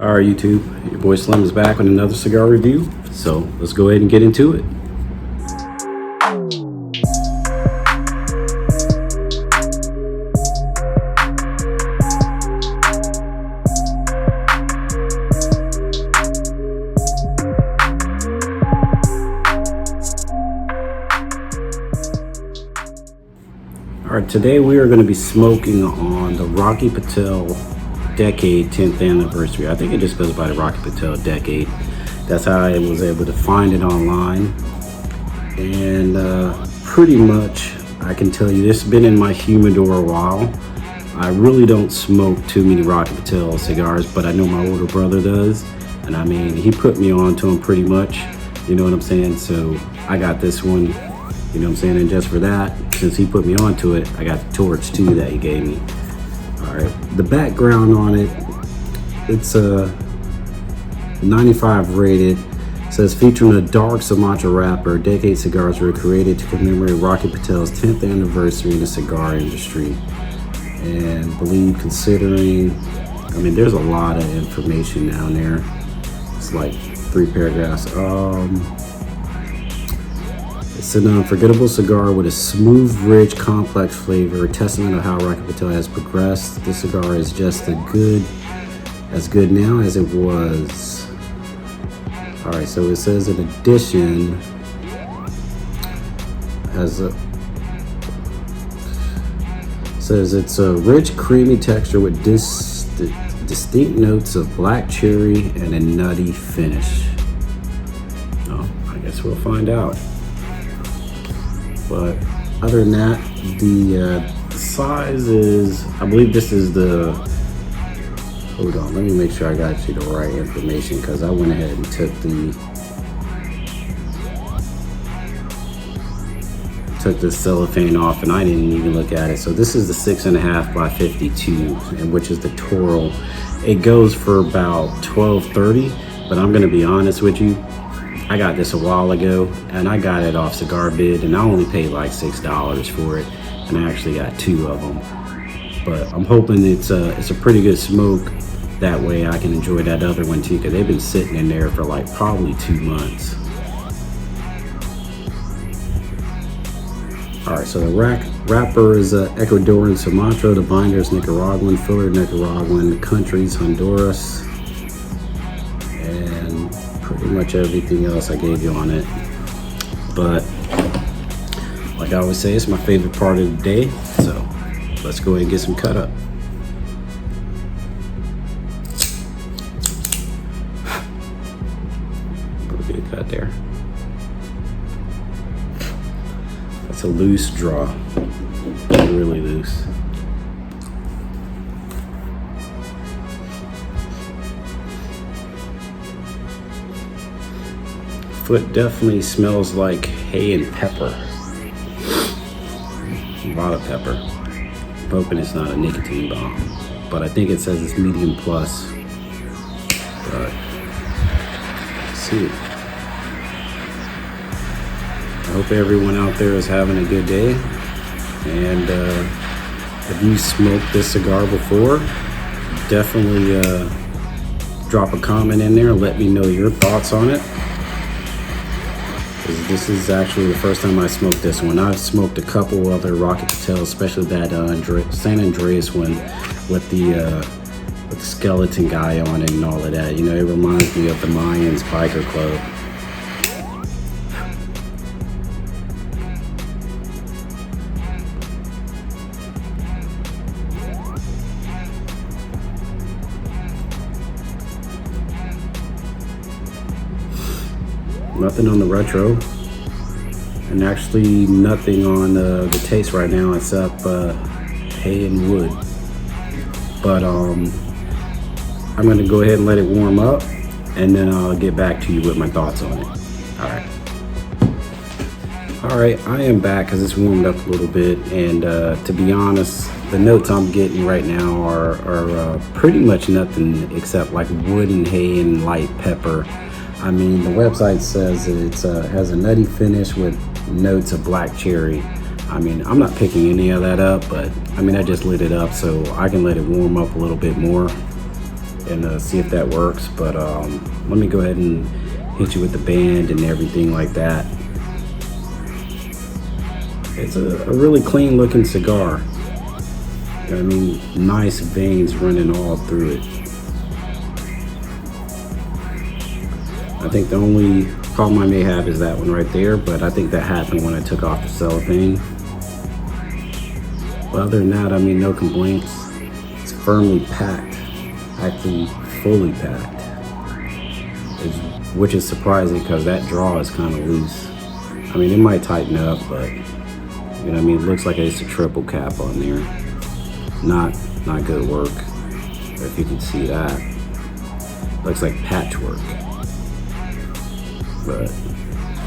All right, YouTube, your boy Slim is back with another cigar review. So let's go ahead and get into it. All right, today we are going to be smoking on the Rocky Patel Decade 10th anniversary. I think it just goes by the Rocky Patel Decade. That's how I was able to find it online. And pretty much, I can tell you, this has been in my humidor a while. I really don't smoke too many Rocky Patel cigars, but I know my older brother does. And I mean, he put me on to them pretty much, you know what I'm saying? So I got this one, you know what I'm saying? And just for that, since he put me onto it, I got the torch too that he gave me. All right, the background on it, it's a 95 rated. It says featuring a dark Sumatra wrapper, Decade cigars were created to commemorate Rocky Patel's 10th anniversary in the cigar industry. And believe, considering, I mean, there's a lot of information down there. It's like 3 paragraphs. It's an unforgettable cigar with a smooth, rich, complex flavor, a testament of how Rocky Patel has progressed. This cigar is just as good now as it was. All right, so it says in addition, says it's a rich, creamy texture with distinct notes of black cherry and a nutty finish. Oh, I guess we'll find out. But other than that, the size is, I believe this is the, hold on, let me make sure I got you the right information, because I went ahead and took the cellophane off and I didn't even look at it. So this is the 6.5 by 52, and which is the Toro. It goes for about $12.30, but I'm gonna be honest with you, I got this a while ago and I got it off Cigar Bid and I only paid like $6 for it, and I actually got 2 of them. But I'm hoping it's a pretty good smoke. That way I can enjoy that other one too, because they've been sitting in there for like probably 2 months. All right, so the wrapper is Ecuadorian Sumatra, the binder is Nicaraguan, filler Nicaraguan, the country's Honduras, and pretty much everything else I gave you on it. But like I always say, it's my favorite part of the day, so let's go ahead and get some cut up. Pretty good cut there. That's a loose draw, really loose. Foot definitely smells like hay and pepper. A lot of pepper. I'm hoping it's not a nicotine bomb, but I think it says it's medium plus. But let's see. I hope everyone out there is having a good day. And if you smoked this cigar before, definitely drop a comment in there and let me know your thoughs on it. This is actually the first time I smoked this one. I've smoked a couple other Rocky Patel, especially that San Andreas one with the skeleton guy on it and all of that. You know, it reminds me of the Mayans Biker Club. Nothing on the retro, and actually nothing on the taste right now except hay and wood. But I'm gonna go ahead and let it warm up, and then I'll get back to you with my thoughts on it. All right, I am back because it's warmed up a little bit, and to be honest, the notes I'm getting right now are pretty much nothing except like wood and hay and light pepper. I mean, the website says it has a nutty finish with notes of black cherry. I mean, I'm not picking any of that up, but I mean, I just lit it up so I can let it warm up a little bit more. and see if that works. But let me go ahead and hit you with the band and everything like that. It's a really clean looking cigar. I mean, nice veins running all through it. I think the only problem I may have is that one right there, but I think that happened when I took off the cellophane. But other than that, I mean, no complaints. It's firmly packed, actually fully packed, which is surprising because that draw is kind of loose. I mean, it might tighten up, but you know what I mean? It looks like it's a triple cap on there. Not good work, if you can see that. Looks like patchwork. But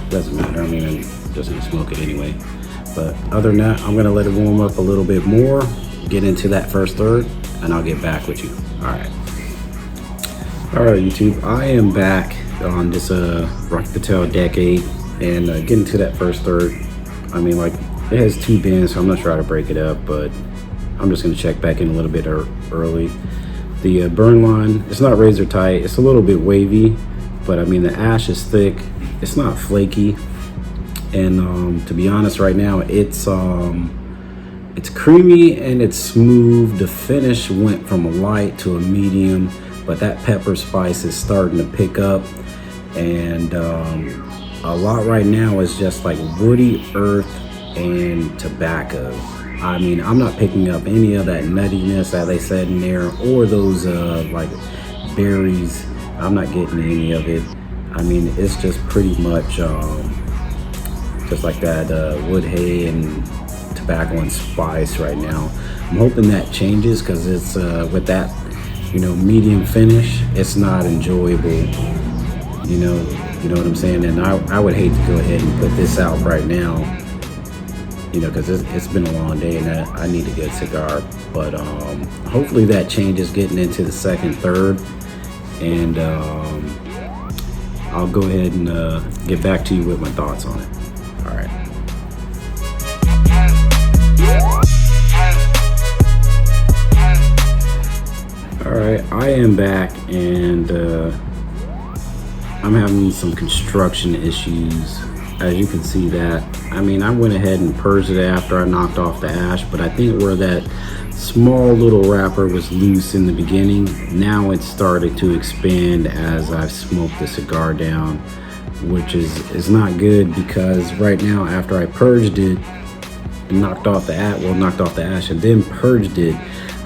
doesn't matter. I mean, I'm just gonna smoke it anyway. But other than that, I'm gonna let it warm up a little bit more, get into that first third, and I'll get back with you. All right, YouTube. I am back on this Rocky Patel Decade, and getting to that first third. I mean, like, it has 2 bends, so I'm not sure how to break it up, but I'm just gonna check back in a little bit early. The burn line, it's not razor tight. It's a little bit wavy, but I mean, the ash is thick. It's not flaky. And to be honest, right now, it's creamy and it's smooth. The finish went from a light to a medium, but that pepper spice is starting to pick up. And a lot right now is just like woody earth and tobacco. I mean, I'm not picking up any of that nuttiness that they said in there, or those like berries. I'm not getting any of it. I mean, it's just pretty much just like that wood hay and tobacco and spice right now. I'm hoping that changes, because it's with that, you know, medium finish, it's not enjoyable. You know what I'm saying? And I would hate to go ahead and put this out right now, you know, because it's been a long day and I need a good cigar. But hopefully that changes getting into the second, third, and I'll go ahead and get back to you with my thoughts on it. All right. All right, I am back, and I'm having some construction issues. As you can see that, I mean, I went ahead and purged it after I knocked off the ash, but I think where that small little wrapper was loose in the beginning, now it's started to expand as I've smoked the cigar down, which is not good, because right now, after I purged it and knocked off the ash and then purged it,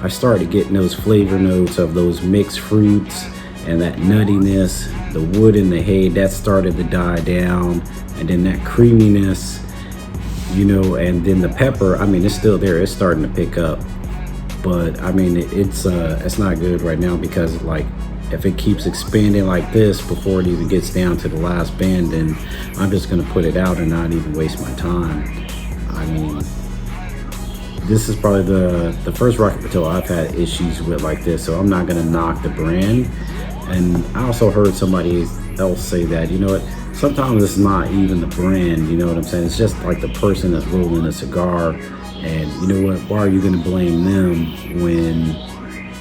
I started getting those flavor notes of those mixed fruits and that nuttiness, the wood and the hay, that started to die down, and then that creaminess, you know, and then the pepper, I mean, it's still there, it's starting to pick up. But I mean, it's not good right now, because like, if it keeps expanding like this before it even gets down to the last bend, then I'm just gonna put it out and not even waste my time. I mean, this is probably the first Rocky Patel I've had issues with like this, so I'm not gonna knock the brand. And I also heard somebody else say that, you know what, sometimes it's not even the brand, you know what I'm saying? It's just like the person that's rolling a cigar, and you know what, why are you gonna blame them when,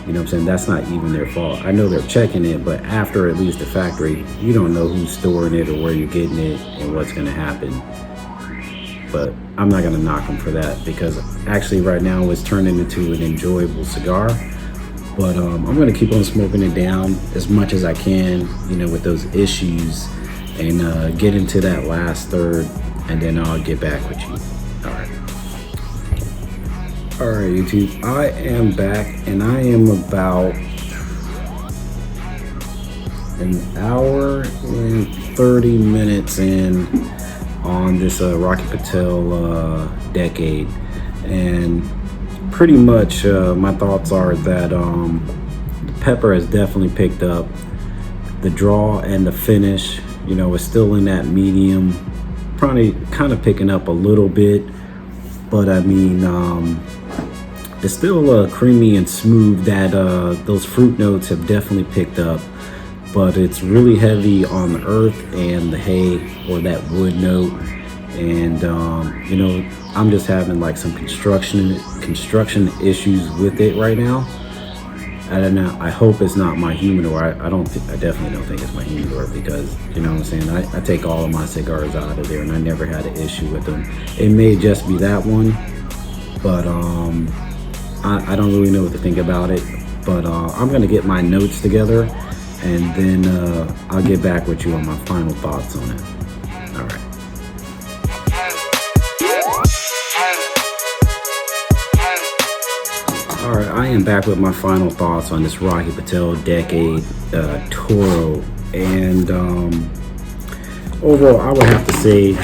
you know what I'm saying, that's not even their fault. I know they're checking it, but after it leaves the factory, you don't know who's storing it or where you're getting it and what's gonna happen. But I'm not gonna knock them for that, because actually right now it's turning into an enjoyable cigar. But I'm gonna keep on smoking it down as much as I can, you know, with those issues, and get into that last third, and then I'll get back with you. All right, YouTube, I am back, and I am about an hour and 30 minutes in on this Rocky Patel Decade, and pretty much my thoughts are that the pepper has definitely picked up. The draw and the finish, you know, is still in that medium, probably kind of picking up a little bit, but I mean, it's still creamy and smooth. That those fruit notes have definitely picked up, but it's really heavy on the earth and the hay, or that wood note. And you know, I'm just having like some construction issues with it right now. I don't know. I hope it's not my humidor. I definitely don't think it's my humidor, because you know what I'm saying. I take all of my cigars out of there, and I never had an issue with them. It may just be that one, but I don't really know what to think about it. But I'm gonna get my notes together, and then I'll get back with you on my final thoughts on it. All right. All right, I am back with my final thoughts on this Rocky Patel Decade Toro, and overall, I would have to say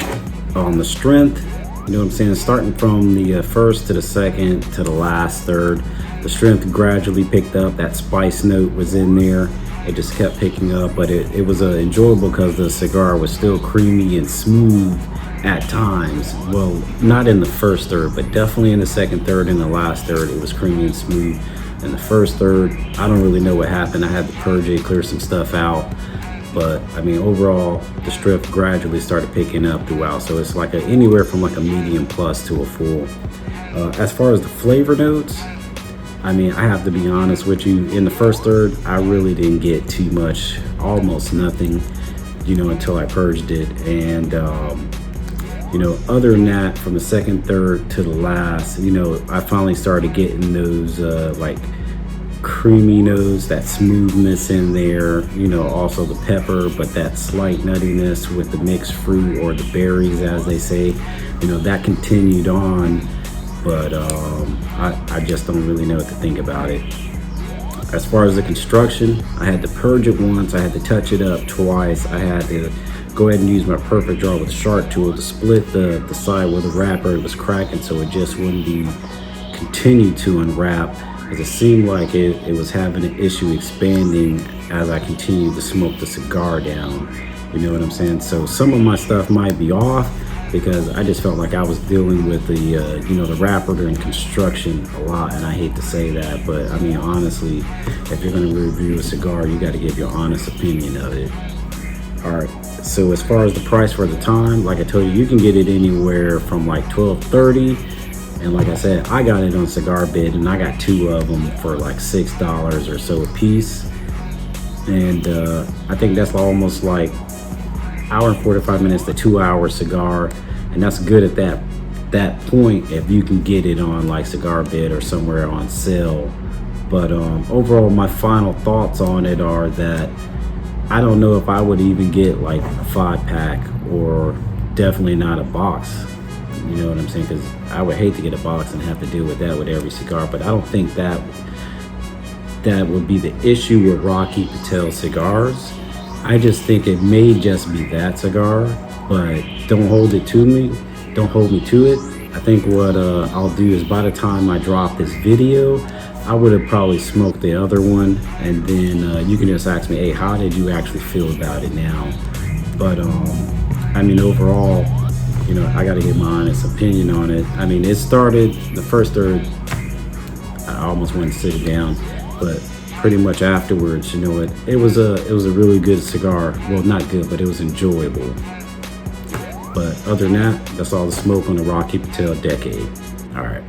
on the strength, you know what I'm saying, starting from the first to the second to the last third, the strength gradually picked up. That spice note was in there. It just kept picking up, but it was enjoyable because the cigar was still creamy and smooth at times. Well, not in the first third, but definitely in the second third and the last third, it was creamy and smooth. In the first third, I don't really know what happened. I had to purge it, clear some stuff out. But I mean, overall, the strength gradually started picking up throughout. So it's like anywhere from like a medium plus to a full. As far as the flavor notes, I mean, I have to be honest with you. In the first third, I really didn't get too much, almost nothing, you know, until I purged it. And, you know, other than that, from the second third to the last, you know, I finally started getting those like creamy notes, that smoothness in there, you know, also the pepper, but that slight nuttiness with the mixed fruit, or the berries as they say, you know, that continued on. But I just don't really know what to think about it. As far as the construction, I had to purge it once, I had to touch it up twice, I had to go ahead and use my perfect draw with the sharp tool to split the side where the wrapper was cracking, so it just wouldn't be continue to unwrap, because it seemed like it was having an issue expanding as I continued to smoke the cigar down. You know what I'm saying? So some of my stuff might be off, because I just felt like I was dealing with the you know, the wrapper during construction a lot, and I hate to say that, but I mean, honestly, if you're going to review a cigar, you got to give your honest opinion of it. All right, so as far as the price for the time, like I told you, you can get it anywhere from like $12.30, and like I said, I got it on Cigar Bid, and I got 2 of them for like $6 or so a piece, and I think that's almost like hour and 45 minutes to 2 hour cigar, and that's good at that point if you can get it on like Cigar Bid or somewhere on sale. But overall, my final thoughts on it are that I don't know if I would even get like a 5-pack, or definitely not a box. You know what I'm saying? Because I would hate to get a box and have to deal with that with every cigar. But I don't think that would be the issue with Rocky Patel cigars. I just think it may just be that cigar, but don't hold it to me. Don't hold me to it. I think what I'll do is, by the time I drop this video, I would have probably smoked the other one, and then you can just ask me, hey, how did you actually feel about it now? But I mean, overall, you know, I got to get my honest opinion on it. I mean, it started the first third, I almost went to sit it down, but pretty much afterwards, you know, it was a really good cigar. Well, not good, but it was enjoyable. But other than that, that's all the smoke on the Rocky Patel Decade. All right.